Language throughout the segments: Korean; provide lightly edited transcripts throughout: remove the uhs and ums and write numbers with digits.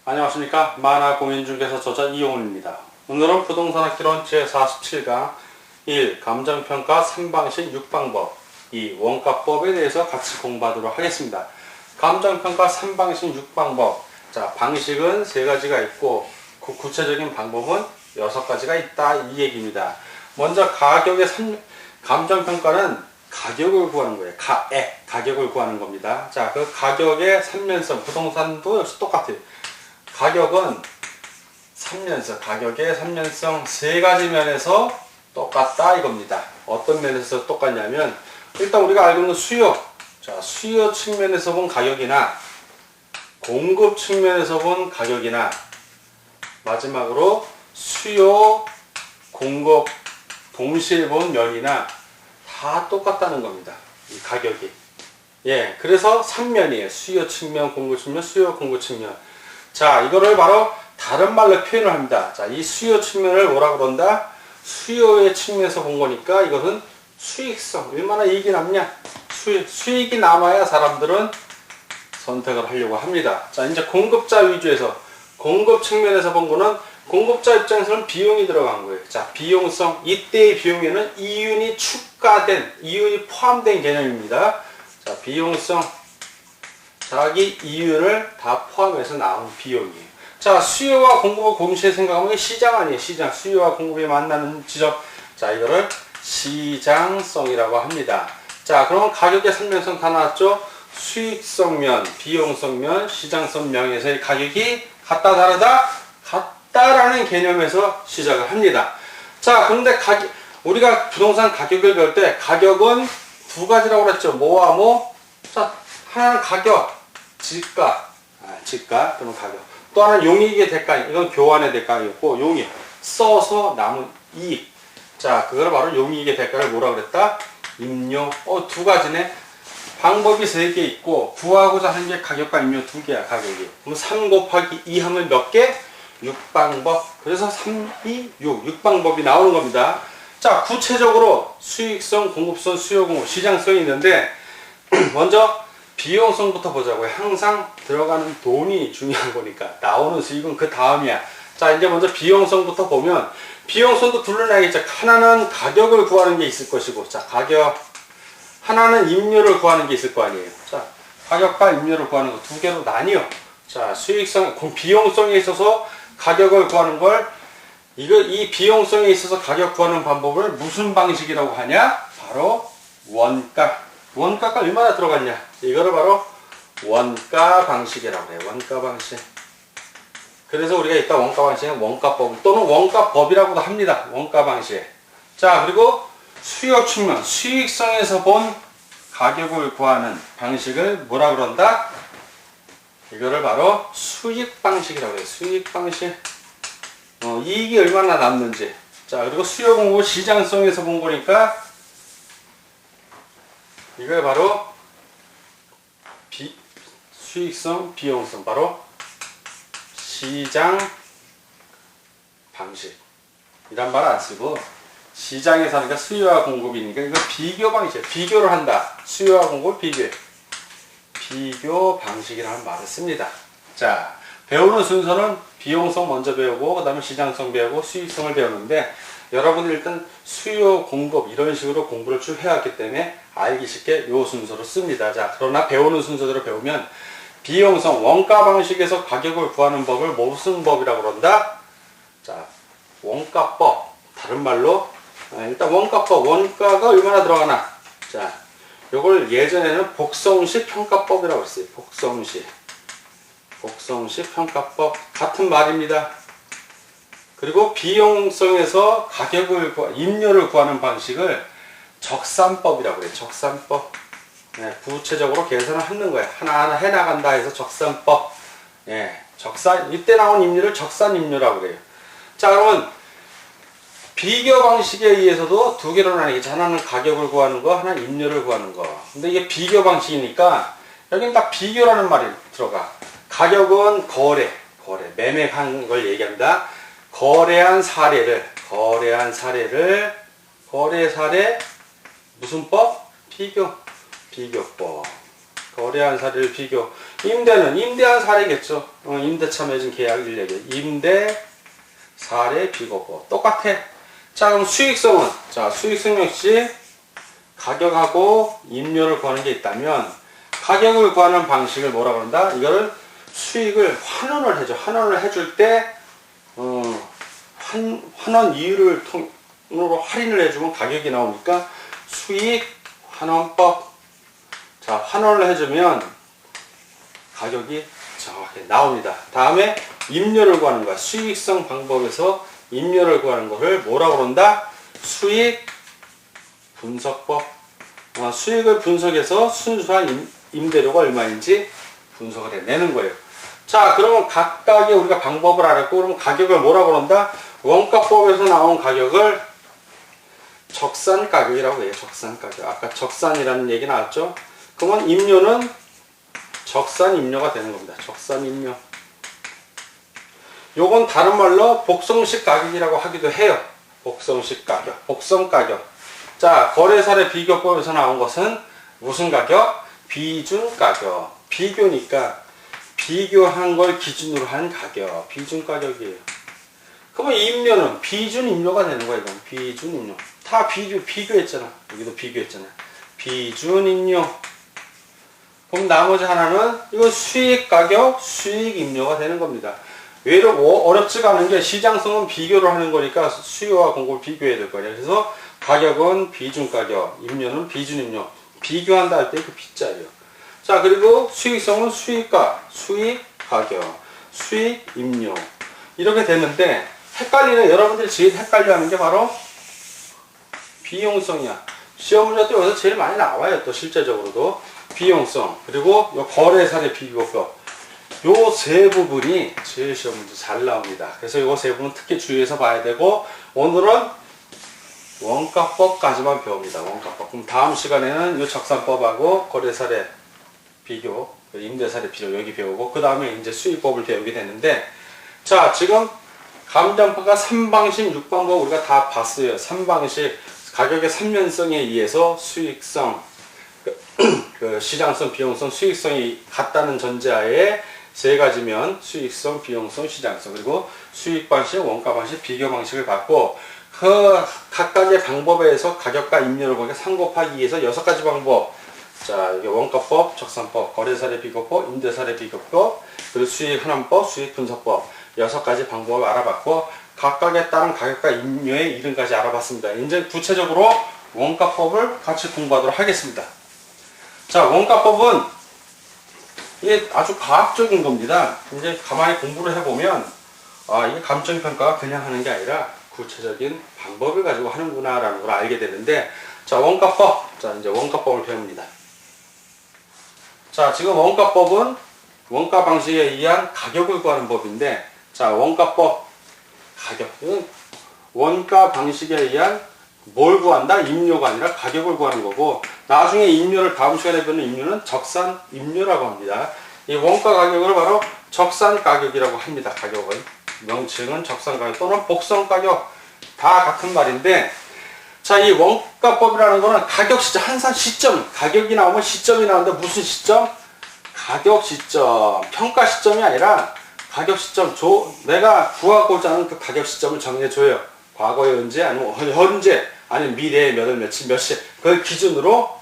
안녕하십니까. 만화공인중개사 저자 이용훈입니다. 오늘은 부동산학기론 제47강 1. 감정평가 3방식 6방법 2. 원가법에 대해서 같이 공부하도록 하겠습니다. 감정평가 3방식 6방법. 자, 방식은 3가지가 있고 구체적인 방법은 6가지가 있다, 이 얘기입니다. 먼저 감정평가는 가격을 구하는 거예요. 가격을 구하는 겁니다. 자, 그 가격의 3면성, 부동산도 역시 똑같아요. 가격은 3면성, 가격의 3면성 3가지 면에서 똑같다 이겁니다. 어떤 면에서 똑같냐면, 일단 우리가 알고 있는 수요. 자, 수요 측면에서 본 가격이나 공급 측면에서 본 가격이나 마지막으로 수요, 공급 동시에 본 면이나 다 똑같다는 겁니다. 이 가격이. 예, 그래서 3면이에요. 수요 측면, 공급 측면, 수요, 공급 측면. 자, 이거를 바로 다른 말로 표현을 합니다. 자, 이 수요 측면을 뭐라 그런다? 수요의 측면에서 본 거니까 이것은 수익성. 얼마나 이익이 남냐? 수익이 남아야 사람들은 선택을 하려고 합니다. 자, 이제 공급자 위주에서, 공급 측면에서 본 거는 공급자 입장에서는 비용이 들어간 거예요. 자, 비용성. 이때의 비용에는 이윤이 포함된 개념입니다. 자, 비용성. 자기 이윤을 다 포함해서 나온 비용이에요. 자, 수요와 공급을 동시에 생각하면 시장 아니에요. 시장. 수요와 공급이 만나는 지점. 자, 이거를 시장성이라고 합니다. 자, 그러면 가격의 3면성 다 나왔죠? 수익성면, 비용성면, 시장성면에서의 가격이 같다, 다르다? 같다라는 개념에서 시작을 합니다. 자, 그런데 우리가 부동산 가격을 배울 때 가격은 2가지라고 그랬죠. 뭐와 뭐? 자, 하나는 가격. 지가 그러면 가격. 또 하나는 용익의 대가, 이건 교환의 대가였고, 용익, 써서 남은 이익. 자, 그걸 바로 용익의 대가를 뭐라 그랬다? 임료. 2가지네. 방법이 3개 있고, 구하고자 하는 게 가격과 임료 2개야, 가격이. 그럼 3 곱하기 2 하면 몇 개? 6방법. 그래서 3, 2, 6방법이 나오는 겁니다. 자, 구체적으로 수익성, 공급성, 수요, 공급, 시장성이 있는데, 먼저 비용성부터 보자고요. 항상 들어가는 돈이 중요한 거니까. 나오는 수익은 그 다음이야. 자, 이제 먼저 비용성부터 보면, 비용성도 둘로 나뉘겠죠. 하나는 가격을 구하는 게 있을 것이고, 자, 가격. 하나는 임료를 구하는 게 있을 거 아니에요. 자, 가격과 임료를 구하는 거 2개로 나뉘어. 자, 수익성, 비용성에 있어서 가격을 구하는 걸, 이 비용성에 있어서 가격 구하는 방법을 무슨 방식이라고 하냐? 바로 원가. 원가가 얼마나 들어갔냐? 이거를 바로 원가 방식이라고 해요. 원가 방식. 그래서 우리가 이따 원가 방식은 원가법 또는 원가법이라고도 합니다. 원가 방식. 자, 그리고 수요 측면, 수익성에서 본 가격을 구하는 방식을 뭐라 그런다? 이거를 바로 수익 방식이라고 해요. 수익 방식. 이익이 얼마나 남는지. 자, 그리고 수요 공급 시장성에서 본 거니까 이걸 바로 수익성, 비용성, 바로 시장 방식. 이란 말 안 쓰고, 시장에서 하니까 수요와 공급이니까 이거 비교 방식, 비교를 한다. 수요와 공급 비교 방식이라는 말을 씁니다. 자, 배우는 순서는 비용성 먼저 배우고, 그 다음에 시장성 배우고, 수익성을 배우는데, 여러분이 일단 수요, 공급 이런 식으로 공부를 쭉 해왔기 때문에 알기 쉽게 이 순서로 씁니다. 자, 그러나 배우는 순서대로 배우면 비용성, 원가 방식에서 가격을 구하는 법을 무슨 법이라고 그런다? 자, 원가법. 다른 말로 일단 원가법, 원가가 얼마나 들어가나. 자, 요걸 예전에는 복성식 평가법이라고 했어요. 복성식 평가법. 같은 말입니다. 그리고 비용성에서 가격을 임료를 구하는 방식을 적산법이라고 해요. 적산법. 네, 구체적으로 계산을 하는 거예요. 하나하나 해나간다 해서 적산법. 예, 이때 나온 임료를 적산임료라고 그래요. 자, 그러면 비교 방식에 의해서도 2개로 나뉘겠죠. 하나는 가격을 구하는 거, 하나는 임료를 구하는 거. 근데 이게 비교 방식이니까 여기는 딱 비교라는 말이 들어가. 가격은 거래, 매매한 걸 얘기합니다. 거래 사례, 무슨 법? 비교법. 거래한 사례를 비교. 임대는 임대한 사례겠죠. 임대차 맺은 계약을 얘기해. 임대 사례 비교법. 똑같아. 자, 그럼 수익성은? 자, 수익성 역시 가격하고 임료를 구하는 게 있다면 가격을 구하는 방식을 뭐라 그런다? 이거를 수익을 환원을 해줘. 환원을 해줄 때 환원 이율을 통으로 할인을 해주면 가격이 나오니까 수익 환원법. 자, 환원을 해주면 가격이 정확히 나옵니다. 다음에 임료를 구하는 거야. 수익성 방법에서 임료를 구하는 것을 뭐라고 그런다? 수익 분석법. 수익을 분석해서 순수한 임대료가 얼마인지 분석을 해내는 거예요. 자, 그러면 각각의 우리가 방법을 알았고, 그러면 가격을 뭐라고 그런다? 원가법에서 나온 가격을 적산 가격이라고 해요. 적산 가격. 아까 적산이라는 얘기 나왔죠? 그러면 임료는 적산 임료가 되는 겁니다. 적산 임료. 요건 다른 말로 복성식 가격이라고 하기도 해요. 복성식 가격. 복성 가격. 자, 거래사례 비교법에서 나온 것은 무슨 가격? 비준 가격. 비교니까 비교한 걸 기준으로 한 가격. 비준 가격이에요. 그러면 임료는 비준 임료가 되는 거예요. 이건 비준 임료. 다 비교했잖아. 여기도 비교했잖아. 비준 임료. 그럼 나머지 하나는 이건 수익 가격, 수익 임료가 되는 겁니다. 외로 어렵지가 않은 게 시장성은 비교를 하는 거니까 수요와 공급을 비교해야 될 거예요. 그래서 가격은 비준 가격, 임료는 비준 임료. 비교한다 할 때 그 비자예요. 자, 그리고 수익성은 수익가, 수익 가격, 수익 임료. 이렇게 되는데 헷갈리는, 여러분들이 제일 헷갈려 하는 게 바로 비용성이야. 시험 문제도 여기서 제일 많이 나와요. 또 실제적으로도. 비용성, 그리고 요 거래사례 비교법. 요 세 부분이 제일 시험 문제 잘 나옵니다. 그래서 요 세 부분 특히 주의해서 봐야 되고, 오늘은 원가법까지만 배웁니다. 원가법. 그럼 다음 시간에는 요 적산법하고 거래사례 비교, 임대사례 비교 여기 배우고, 그 다음에 이제 수익법을 배우게 되는데, 자, 지금 감정가가 3방식, 6방법 우리가 다 봤어요. 3방식, 가격의 3면성에 의해서 수익성, 그 시장성, 비용성, 수익성이 같다는 전제하에 세 가지면 수익성, 비용성, 시장성, 그리고 수익 방식, 원가 방식, 비교 방식을 봤고, 그 각각의 방법에 의해서 가격과 임료를 보니까 3 곱하기 2에서 6가지 방법. 자, 이게 원가법, 적산법, 거래사례 비교법, 임대사례 비교법, 그리고 수익 환원법, 수익 분석법 6가지 방법을 알아봤고, 각각에 따른 가격과 임료의 이름까지 알아봤습니다. 이제 구체적으로 원가법을 같이 공부하도록 하겠습니다. 자, 원가법은 이게 아주 과학적인 겁니다. 이제 가만히 공부를 해보면, 이게 감정평가가 그냥 하는 게 아니라 구체적인 방법을 가지고 하는구나 라는 걸 알게 되는데, 자, 원가법. 자, 이제 원가법을 배웁니다. 자, 지금 원가법은 원가 방식에 의한 가격을 구하는 법인데, 자, 원가법 가격은 원가 방식에 의한 뭘 구한다? 임료가 아니라 가격을 구하는 거고, 나중에 임료를 다음 시간에 배우는 임료는 적산 임료라고 합니다. 이 원가 가격을 바로 적산 가격이라고 합니다. 가격은 명칭은 적산 가격 또는 복선 가격 다 같은 말인데, 자, 이 원가법이라는 거는 가격 시점, 항상 시점, 가격이 나오면 시점이 나오는데 무슨 시점? 가격 시점, 평가 시점이 아니라 가격 시점. 내가 구하고자 하는 그 가격 시점을 정해줘요. 과거의 현재, 아니면 현재, 아니면 미래의 몇 월, 며칠, 몇 시, 그걸 기준으로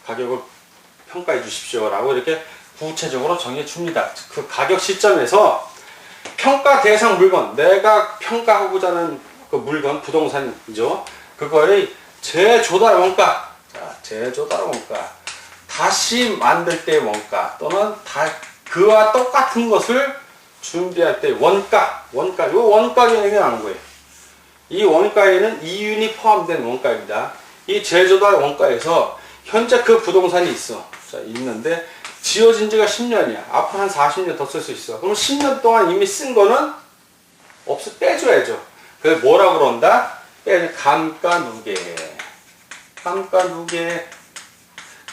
가격을 평가해 주십시오 라고 이렇게 구체적으로 정해 줍니다. 그 가격 시점에서 평가 대상 물건, 내가 평가하고자 하는 그 물건, 부동산이죠. 그거의 재조달 원가, 자, 재조달 원가, 다시 만들 때 원가, 또는 그와 똑같은 것을 준비할 때 원가, 요 원가 개념이 나오는 거예요. 이 원가에는 이윤이 포함된 원가입니다. 이 재조달 원가에서 현재 그 부동산이 있어. 자, 있는데 지어진 지가 10년이야. 앞으로 한 40년 더 쓸 수 있어. 그럼 10년 동안 이미 쓴 거는 빼줘야죠. 그걸 뭐라고 그런다? 감가 누계. 감가 누계.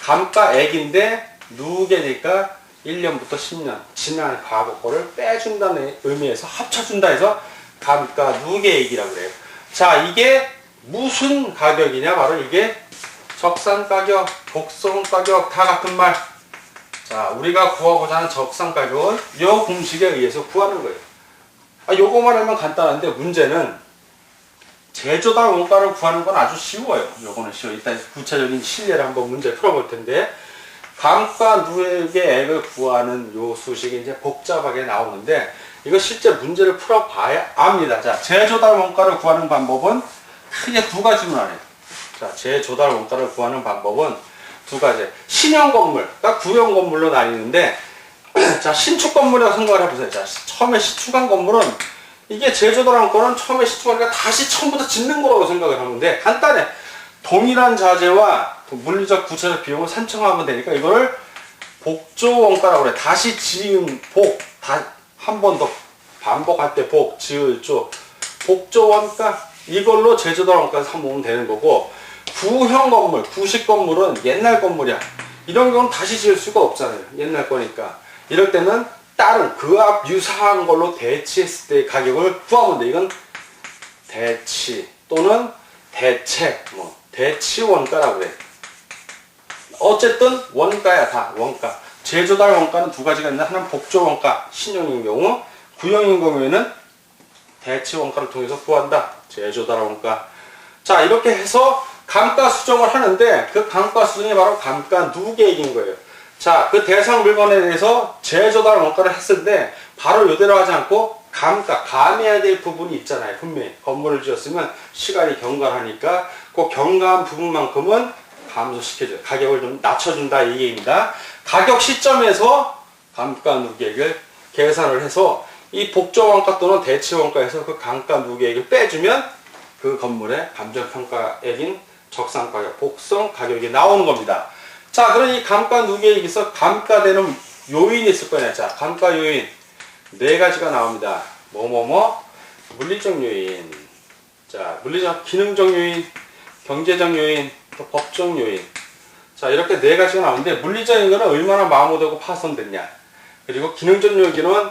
감가액인데 누계니까 1년부터 10년 지난 과거 거를 빼준다는 의미에서 합쳐준다 해서 감가 누계액이라고 그래요. 자, 이게 무슨 가격이냐? 바로 이게 적산 가격, 복선 가격 다 같은 말. 자, 우리가 구하고자 하는 적상 가격은 이 공식에 의해서 구하는 거예요. 요거만 하면 간단한데 문제는 제조달 원가를 구하는 건 아주 쉬워요. 요거는 쉬워요. 일단 구체적인 실례를 한번 문제 풀어볼 텐데, 감가 누계액을 구하는 요 수식이 이제 복잡하게 나오는데, 이거 실제 문제를 풀어봐야 압니다. 자, 제조달 원가를 구하는 방법은 크게 두 가지만 해요. 자, 제조달 원가를 구하는 방법은 두 가지. 신형 건물, 그러니까 구형 건물로 나뉘는데, 자, 신축 건물이라고 생각을 해보세요. 자, 처음에 신축한 건물은 이게 제조달 원가는 처음에 신축하니까 다시 처음부터 짓는 거라고 생각을 하는데, 간단해. 동일한 자재와 물리적 구체적 비용을 산정하면 되니까 이거를 복조 원가라고 그래. 다시 지은 복, 한 번 더 반복할 때 복, 지을 조, 복조 원가, 이걸로 제조달 원가를 삼으면 되는 거고, 구형 건물, 구식 건물은 옛날 건물이야. 이런 경우는 다시 지을 수가 없잖아요. 옛날 거니까. 이럴 때는 다른 그와 유사한 걸로 대치했을 때 가격을 구하면 돼. 이건 대치 또는 대체, 대치 원가라고 그래. 어쨌든 원가야, 다 원가. 제조달 원가는 두 가지가 있는데, 하나는 복조 원가, 신형인 경우, 구형인 경우에는 대치 원가를 통해서 구한다. 제조달 원가. 자, 이렇게 해서 감가 수정을 하는데, 그 감가 수정이 바로 감가 누계액인 거예요. 자, 그 대상 물건에 대해서 제조달 원가를 했을 때 바로 이대로 하지 않고 감가, 감해야 될 부분이 있잖아요. 분명히 건물을 지었으면 시간이 경과하니까 그 경과한 부분만큼은 감소시켜줘요. 가격을 좀 낮춰준다, 이 얘기입니다. 가격 시점에서 감가 누계액을 계산을 해서 이 복조 원가 또는 대치 원가에서 그 감가 누계액을 빼주면 그 건물의 감정평가액인 적상가격, 복성 가격이 나오는 겁니다. 자, 그럼 이 감가 누계액에서 감가되는 요인이 있을 거냐. 자, 감가 요인 네 가지가 나옵니다. 물리적 요인, 자, 물리적 기능적 요인, 경제적 요인, 또 법적 요인. 자, 이렇게 네 가지가 나오는데, 물리적인 거는 얼마나 마모되고 파손됐냐, 그리고 기능적 요인은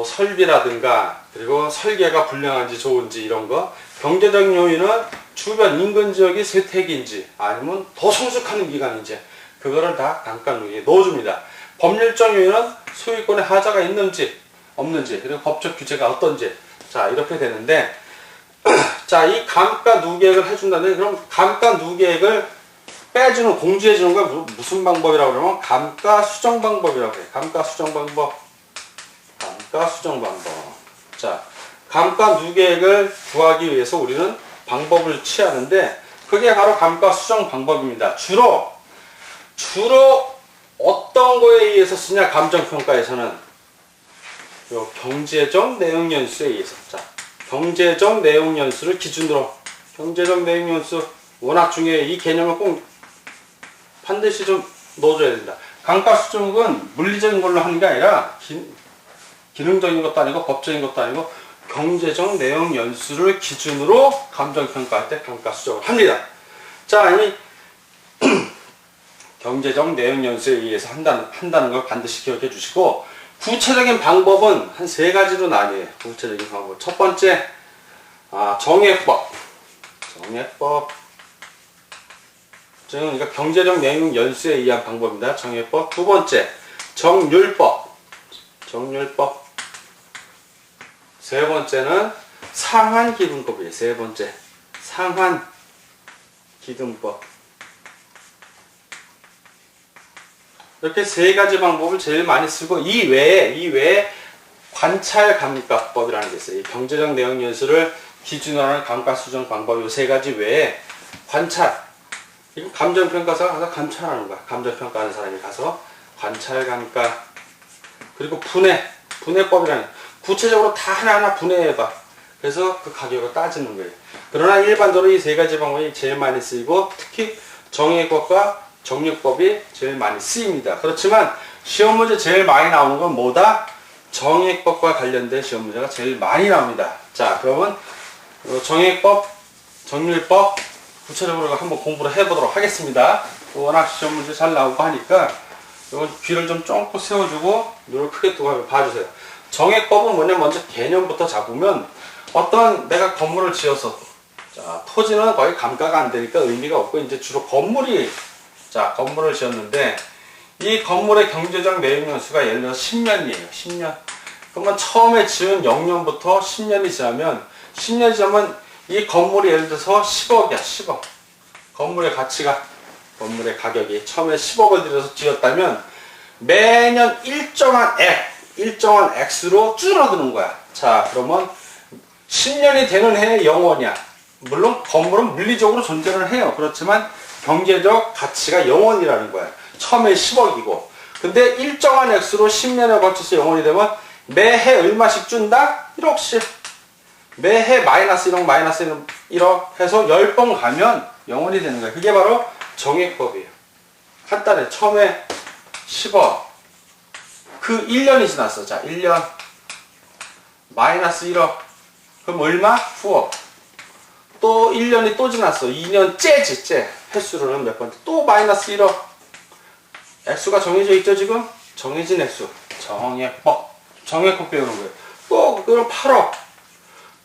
설비라든가, 그리고 설계가 불량한지 좋은지 이런 거. 경제적 요인은 주변 인근 지역이 쇠퇴기인지 아니면 더 성숙하는 기간인지, 그거를 다 감가 누계에 넣어줍니다. 법률적 요인은 소유권에 하자가 있는지 없는지, 그리고 법적 규제가 어떤지. 자, 이렇게 되는데, 자, 이 감가 누계액을 해준다는데, 그럼 감가 누계액을 빼주는, 공지해주는 건 무슨 방법이라고 그러면 감가 수정 방법이라고 해요. 감가 수정 방법. 감가 수정 방법. 자, 감가 누계액을 구하기 위해서 우리는 방법을 취하는데, 그게 바로 감가 수정 방법입니다. 주로 어떤 거에 의해서 쓰냐, 감정평가에서는 요 경제적 내용 연수에 의해서. 자, 경제적 내용 연수를 기준으로, 경제적 내용 연수 워낙 중요해. 이 개념을 꼭 반드시 좀 넣어줘야 된다. 감가 수정은 물리적인 걸로 하는 게 아니라 기능적인 것도 아니고 법적인 것도 아니고 경제적 내용 연수를 기준으로 감정평가할 때 감가 수정을 합니다. 자, 이 경제적 내용 연수에 의해서 한다는 걸 반드시 기억해 주시고, 구체적인 방법은 한 세 가지로 나뉘어요. 구체적인 방법. 첫 번째, 정액법. 그러니까 경제적 내용 연수에 의한 방법입니다. 정액법. 두 번째, 정률법. 세 번째는 상한기준법이에요. 세 번째, 상한기준법. 이렇게 세 가지 방법을 제일 많이 쓰고, 이 외에 관찰감가법이라는 게 있어요. 이 경제적 내용 연수를 기준으로 하는 감가 수정 방법, 이 세 가지 외에 관찰. 이거 감정평가사가 가서 감찰하는 거야. 감정평가하는 사람이 가서 관찰감가. 그리고 분해법이라는, 구체적으로 다 하나하나 분해해봐. 그래서 그 가격을 따지는 거예요. 그러나 일반적으로 이 세 가지 방법이 제일 많이 쓰이고, 특히 정액법과 정률법이 제일 많이 쓰입니다. 그렇지만 시험 문제 제일 많이 나오는 건 뭐다? 정액법과 관련된 시험 문제가 제일 많이 나옵니다. 자, 그러면 정액법, 정률법 구체적으로 한번 공부를 해보도록 하겠습니다. 워낙 시험 문제 잘 나오고 하니까 이건 귀를 좀 쫑긋 세워주고 눈을 크게 뜨고 한번 봐주세요. 정액법은 뭐냐, 먼저 개념부터 잡으면, 어떤 내가 건물을 지어서, 자, 토지는 거의 감가가 안 되니까 의미가 없고, 이제 주로 건물을 지었는데, 이 건물의 경제적 매입연수가 예를 들어 10년이에요. 10년. 그러면 처음에 지은 0년부터 10년이 지나면 이 건물이 예를 들어서 10억이야. 10억. 건물의 가치가, 건물의 가격이 처음에 10억을 들여서 지었다면 매년 일정한 X로 줄어드는 거야. 자, 그러면 10년이 되는 해에 0원이야. 물론 건물은 물리적으로 존재를 해요. 그렇지만 경제적 가치가 0원이라는 거야. 처음에 10억이고. 근데 일정한 X로 10년에 걸쳐서 0원이 되면 매해 얼마씩 준다? 1억씩. 매해 마이너스 1억, 마이너스 1억 해서 10번 가면 0원이 되는 거야. 그게 바로 정액법이에요. 간단해. 처음에 10억. 그 1년이 지났어. 자, 1년. 마이너스 1억. 그럼 얼마? 9억. 또 1년이 또 지났어. 2년째지, 째. 횟수로는 몇 번째. 또 마이너스 1억. 액수가 정해져 있죠, 지금? 정해진 액수. 정액법. 정액법 배우는 거예요. 또, 그럼 8억.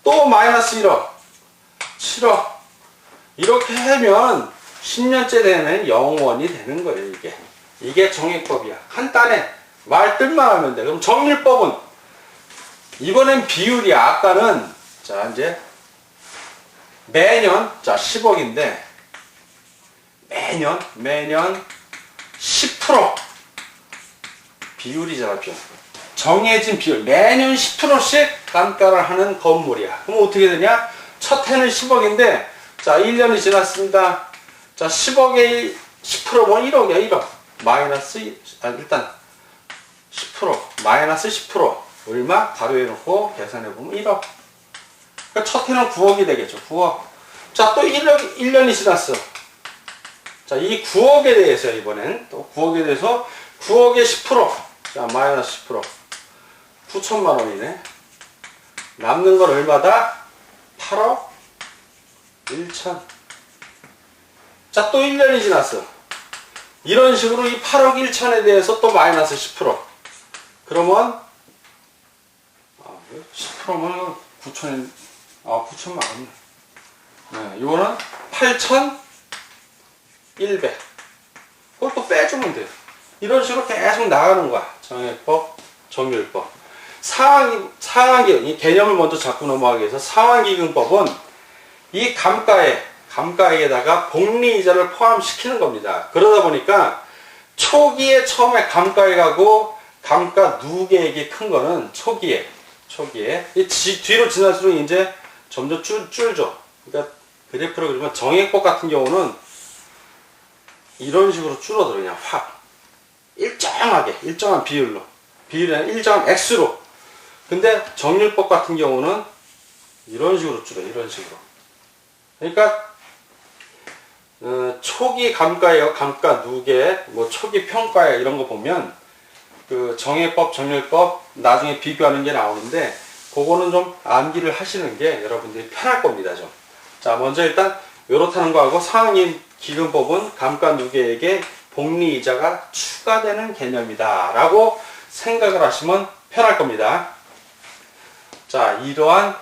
또 마이너스 1억. 7억. 이렇게 하면 10년째 되면 0원이 되는 거예요, 이게. 이게 정액법이야. 간단해. 말뜻만 하면 돼. 그럼 정밀법은 이번엔 비율이야. 아까는 자 이제 매년 자 10억인데 매년 10% 비율이잖아. 비율. 정해진 비율 매년 10%씩 단가를 하는 건물이야. 그럼 어떻게 되냐? 첫 해는 10억인데 자 1년이 지났습니다. 자 10억에 10%면 1억이야. 1억 마이너스 일단 10% 마이너스 10% 얼마? 가로에 놓고 계산해보면 1억. 그러니까 첫 해는 9억이 되겠죠. 9억. 자, 또 1년이 지났어. 자, 이 9억에 대해서 이번엔 또 9억에 대해서 9억에 10%. 자, 마이너스 10%. 9천만 원이네. 남는 건 얼마다? 8억 1천. 자, 또 1년이 지났어. 이런 식으로 이 8억 1천에 대해서 또 마이너스 10%. 그러면 10%면 9천, 9천만 원. 네, 이거는 8,100. 그걸 또 빼주면 돼요. 이런 식으로 계속 나가는 거야. 정액법, 정률법. 상환기금, 이 개념을 먼저 잡고 넘어가기 위해서 상환기금법은 이 감가액에다가 복리이자를 포함시키는 겁니다. 그러다 보니까 초기에 처음에 감가액하고 감가 누계액이 큰 거는 초기에 뒤로 지날수록 이제 점점 줄죠. 그러니까 그래프로 그리면 정액법 같은 경우는 이런 식으로 줄어들어. 그냥 확 일정하게 일정한 비율로 비율은 일정한 X로. 근데 정률법 같은 경우는 이런 식으로 줄어. 이런 식으로. 그러니까 초기 감가액, 감가 누계, 뭐 초기 평가액 이런 거 보면 그 정액법, 정률법 나중에 비교하는 게 나오는데 그거는 좀 암기를 하시는 게 여러분들이 편할 겁니다. 좀. 자, 먼저 일단 요렇다는 거하고 상환 기금법은 감가 누계액에 복리이자가 추가되는 개념이다 라고 생각을 하시면 편할 겁니다. 자, 이러한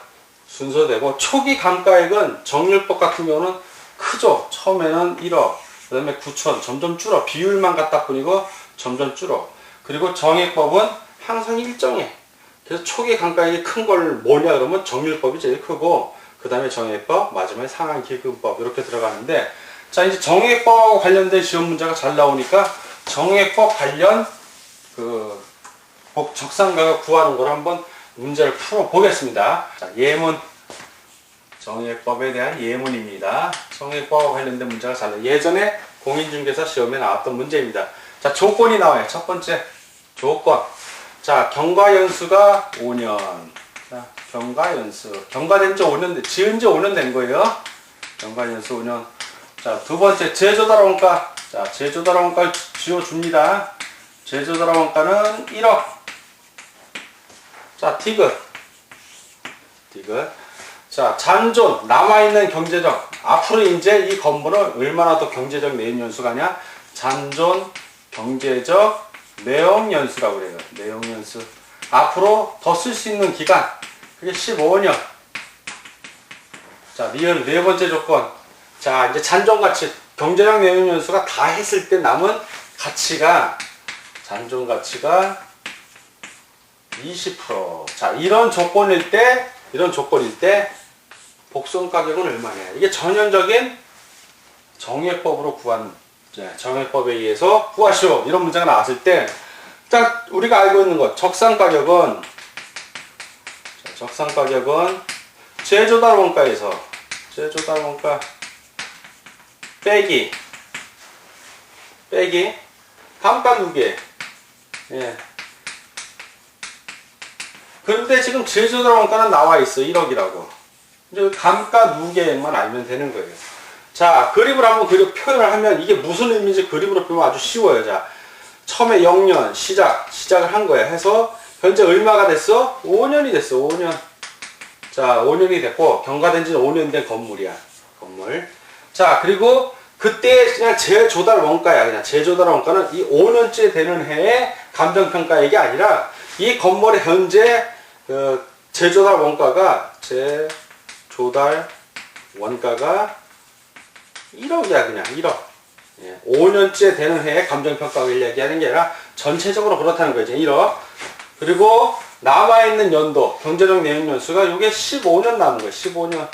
순서되고 초기 감가액은 정률법 같은 경우는 크죠. 처음에는 1억, 그 다음에 9천 점점 줄어. 비율만 갖다 뿐이고 점점 줄어. 그리고 정액법은 항상 일정해. 그래서 초기 감가액이 큰 걸 뭐냐 그러면 정률법이 제일 크고 그 다음에 정액법, 마지막에 상환기금법 이렇게 들어가는데 자 이제 정액법하고 관련된 시험 문제가 잘 나오니까 정액법 관련 그 적산가격 구하는 걸 한번 문제를 풀어보겠습니다. 자, 예문. 정액법에 대한 예문입니다. 정액법과 관련된 문제가 잘 나와요. 예전에 공인중개사 시험에 나왔던 문제입니다. 자, 조건이 나와요. 첫 번째 조건. 자, 경과연수가 5년. 자, 경과연수. 경과된 지 5년, 지은 지 5년 된 거예요. 경과연수 5년. 자, 두 번째 제조달원가. 자, 제조달원가를 지어줍니다. 제조달원가는 1억. 자, 디귿. 자, 잔존. 남아있는 경제적. 앞으로 이제 이 건물은 얼마나 더 경제적 매입연수가냐? 잔존, 경제적, 매업연수라고 그래요. 매업연수. 앞으로 더 쓸 수 있는 기간. 그게 15년. 자, 리을 네 번째 조건. 자, 이제 잔존가치. 경제적 매입연수가 다 했을 때 남은 가치가 잔존 가치가 20%. 자, 이런 조건일 때 복선 가격은 얼마냐? 이게 전형적인 정액법으로 구한, 정액법에 의해서 구하시오. 이런 문제가 나왔을 때, 딱 우리가 알고 있는 것, 적상 가격은 제조달 원가에서 제조달 원가 빼기 감가 누계. 예. 그런데 지금 제조달 원가는 나와 있어. 1억이라고. 이제 감가 누계만 알면 되는 거예요. 자, 그림을 한번 표현을 하면 이게 무슨 의미인지 그림으로 표현하면 아주 쉬워요. 자, 처음에 0년 시작을 한 거야. 해서 현재 얼마가 됐어? 5년이 됐어. 5년. 자, 5년이 됐고 경과된 지 5년 된 건물이야. 건물. 자, 그리고 그때 그냥 제조달 원가야. 그냥 제조달 원가는 이 5년째 되는 해의 감정평가액이 아니라 이 건물의 현재 그 제조달 원가가 1억이야. 그냥 1억. 예, 5년째 되는 해의 감정평가액을 얘기하는 게 아니라 전체적으로 그렇다는 거지. 1억. 그리고 남아있는 연도, 경제적 내용 연수가 이게 15년 남은 거예요. 15년.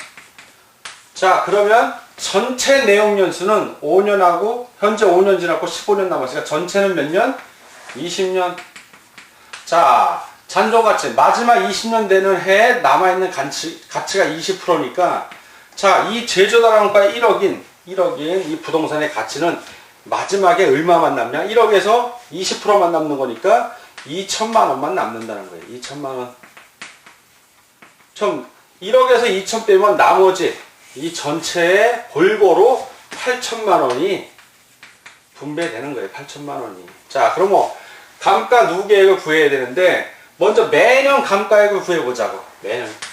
자, 그러면 전체 내용 연수는 5년하고 현재 5년 지났고 15년 남았으니까 전체는 몇 년? 20년. 자, 잔존가치 마지막 20년 되는 해에 남아있는 가치가 20%니까 자, 이 제조달 원가 1억인 이 부동산의 가치는 마지막에 얼마만 남냐? 1억에서 20%만 남는 거니까 2천만 원만 남는다는 거예요. 2천만 원. 좀 1억에서 2천 빼면 나머지 이 전체의 골고루 8천만 원이 분배되는 거예요. 8천만 원이. 자, 그럼 뭐 감가 누계액을 구해야 되는데 먼저 매년 감가액을 구해보자고.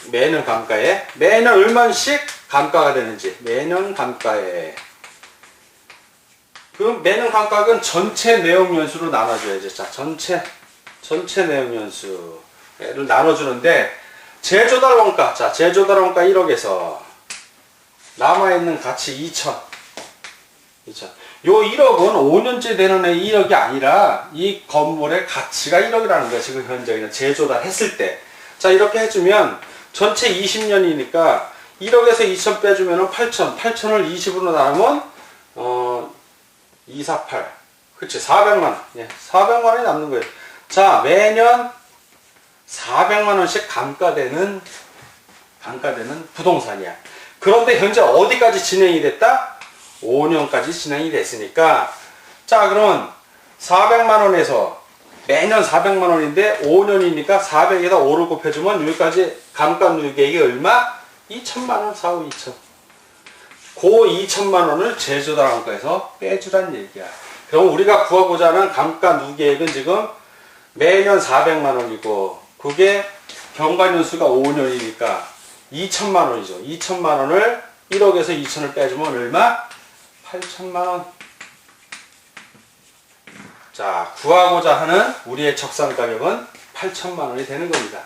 매년 감가액. 매년 얼마씩 감가가 되는지. 매년 감가액. 그럼 매년 감가액은 전체 내용 연수로 나눠줘야지. 자, 전체 내용 연수를 나눠주는데 제조달 원가. 자, 제조달 원가 1억에서 남아있는 가치 2천. 요 1억은 5년째 되는 애 1억이 아니라 이 건물의 가치가 1억이라는 거야. 지금 현재 그냥 제조달 했을 때. 자, 이렇게 해주면 전체 20년이니까 1억에서 2천 빼주면 8천. 8천을 20으로 나누면 248. 그치, 400만. 예, 400만 원이 남는 거예요. 자, 매년 400만 원씩 감가되는 부동산이야. 그런데 현재 어디까지 진행이 됐다? 5년까지 진행이 됐으니까 자, 그러면 400만 원에서 매년 400만 원인데 5년이니까 400에다 5를 곱해주면 여기까지 감가누계액이 얼마? 2천만 원. 4호 2천. 그 2천만 원을 제조달 원가에서 빼주란 얘기야. 그럼 우리가 구하고자 하는 감가누계액은 지금 매년 400만 원이고 그게 경과년수가 5년이니까 2천만 원이죠. 2천만 원을 1억에서 2천을 빼주면 얼마? 8천만 원. 자, 구하고자 하는 우리의 적산 가격은 8천만 원이 되는 겁니다.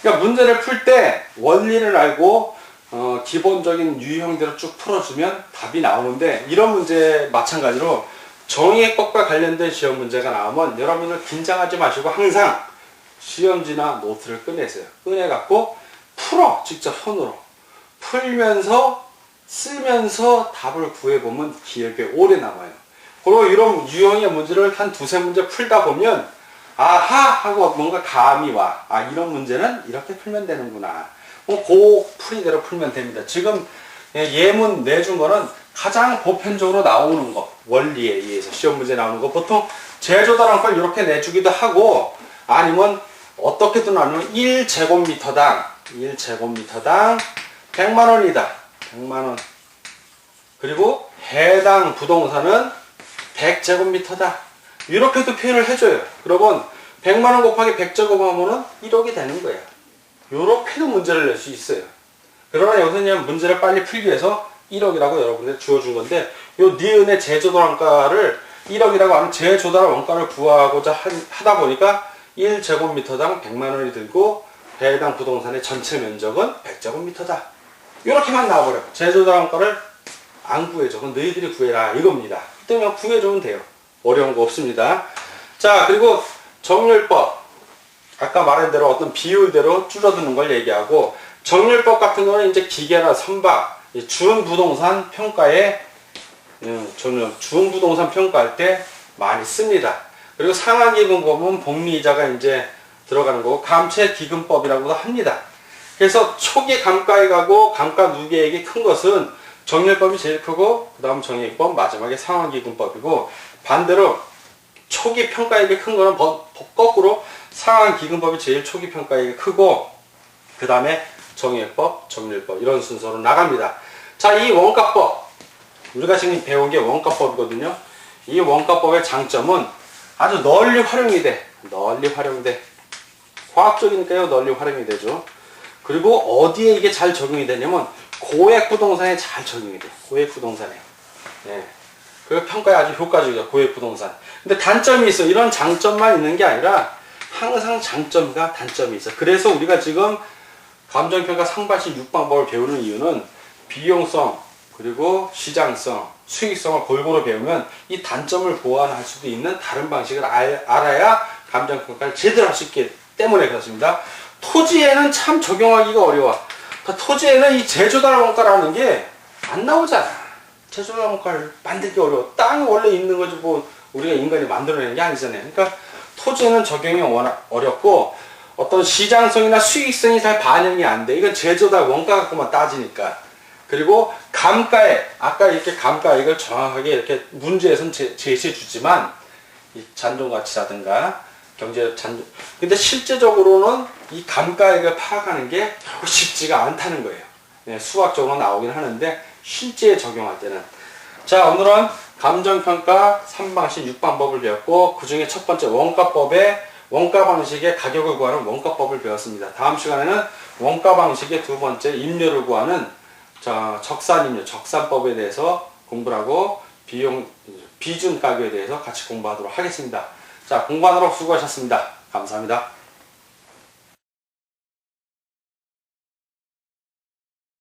그러니까 문제를 풀 때 원리를 알고 기본적인 유형대로 쭉 풀어주면 답이 나오는데 이런 문제 마찬가지로 정의법과 관련된 시험 문제가 나오면 여러분들 긴장하지 마시고 항상 시험지나 노트를 꺼내세요. 꺼내갖고 풀어. 직접 손으로. 풀면서 쓰면서 답을 구해보면 기억에 오래 남아요. 그리고 이런 유형의 문제를 한 두세 문제 풀다 보면 아하 하고 뭔가 감이 와. 아, 이런 문제는 이렇게 풀면 되는구나. 그 풀이대로 풀면 됩니다. 지금 예문 내준 거는 가장 보편적으로 나오는 거, 원리에 의해서 시험 문제 나오는 거 보통 제조달한 걸 이렇게 내주기도 하고 아니면 어떻게든 나누면 1제곱미터당 100만 원이다. 100만 원. 그리고 해당 부동산은 100제곱미터다. 이렇게도 표현을 해줘요. 그러면 100만 원 곱하기 100제곱하면은 1억이 되는 거야. 이렇게도 문제를 낼 수 있어요. 그러나 여기서 그냥 문제를 빨리 풀기 위해서 1억이라고 여러분들 주어준 건데 요 니은의 제조달 원가를 1억이라고 하는 제조달 원가를 구하고자 하다 보니까 1제곱미터당 100만 원이 들고 해당 부동산의 전체 면적은 100제곱미터다. 이렇게만 나와버려. 제조달 원가를 안 구해줘. 그건 너희들이 구해라 이겁니다. 그때면 구해주면 돼요. 어려운 거 없습니다. 자, 그리고 정률법. 아까 말한 대로 어떤 비율대로 줄어드는 걸 얘기하고, 정률법 같은 거는 이제 기계나 선박, 주은 부동산 평가에, 주은 부동산 평가할 때 많이 씁니다. 그리고 상환기금법은 복리이자가 이제 들어가는 거고, 감채기금법이라고도 합니다. 그래서 초기 감가액하고 감가 누계액이 큰 것은 정률법이 제일 크고, 그 다음 정액법, 마지막에 상환기금법이고, 반대로 초기 평가액이 큰 거는 거꾸로 상환기금법이 제일 초기 평가액이 크고, 그 다음에 정액법, 정률법 이런 순서로 나갑니다. 자, 이 원가법, 우리가 지금 배운 게 원가법이거든요. 이 원가법의 장점은 아주 널리 활용이 돼. 널리 활용돼. 과학적이니까요, 널리 활용이 되죠. 그리고 어디에 이게 잘 적용이 되냐면 고액 부동산에 잘 적용이 돼. 고액 부동산에. 예. 그 평가에 아주 효과적이죠. 고액 부동산. 근데 단점이 있어. 이런 장점만 있는 게 아니라 항상 장점과 단점이 있어. 그래서 우리가 지금 감정평가 상반신 6방법을 배우는 이유는 비용성, 그리고 시장성, 수익성을 골고루 배우면 이 단점을 보완할 수도 있는 다른 방식을 알아야 감정평가를 제대로 할 수 있기 때문에 그렇습니다. 토지에는 참 적용하기가 어려워. 토지에는 이 제조달 원가라는 게 안 나오잖아. 제조달 원가를 만들기 어려워. 땅이 원래 있는 거지 뭐 우리가 인간이 만들어내는 게 아니잖아요. 그러니까 토지에는 적용이 워낙 어렵고 어떤 시장성이나 수익성이 잘 반영이 안 돼. 이건 제조달 원가 갖고만 따지니까. 그리고 감가액, 아까 이렇게 감가액을 정확하게 이렇게 문제에서는 제시해 주지만 이 잔존가치라든가 경제 잔존, 근데 실제적으로는 이 감가액을 파악하는 게 결코 쉽지가 않다는 거예요. 네, 수학적으로 나오긴 하는데 실제에 적용할 때는. 자, 오늘은 감정평가 3방식 6방법을 배웠고, 그 중에 첫 번째 원가법의 원가 방식의 가격을 구하는 원가법을 배웠습니다. 다음 시간에는 원가 방식의 두 번째 임료를 구하는 적산임료, 적산법에 대해서 공부를 하고 비준 가격에 대해서 같이 공부하도록 하겠습니다. 자, 공부하느라 수고하셨습니다. 감사합니다.